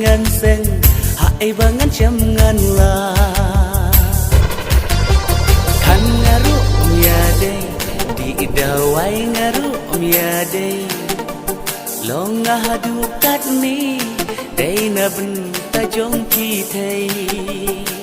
ngan seng hai bangan jam ngan la kan ngaru ya dei di dawai ngaru ya dei long ngahadu kat ni dei na ben ta jong ki thei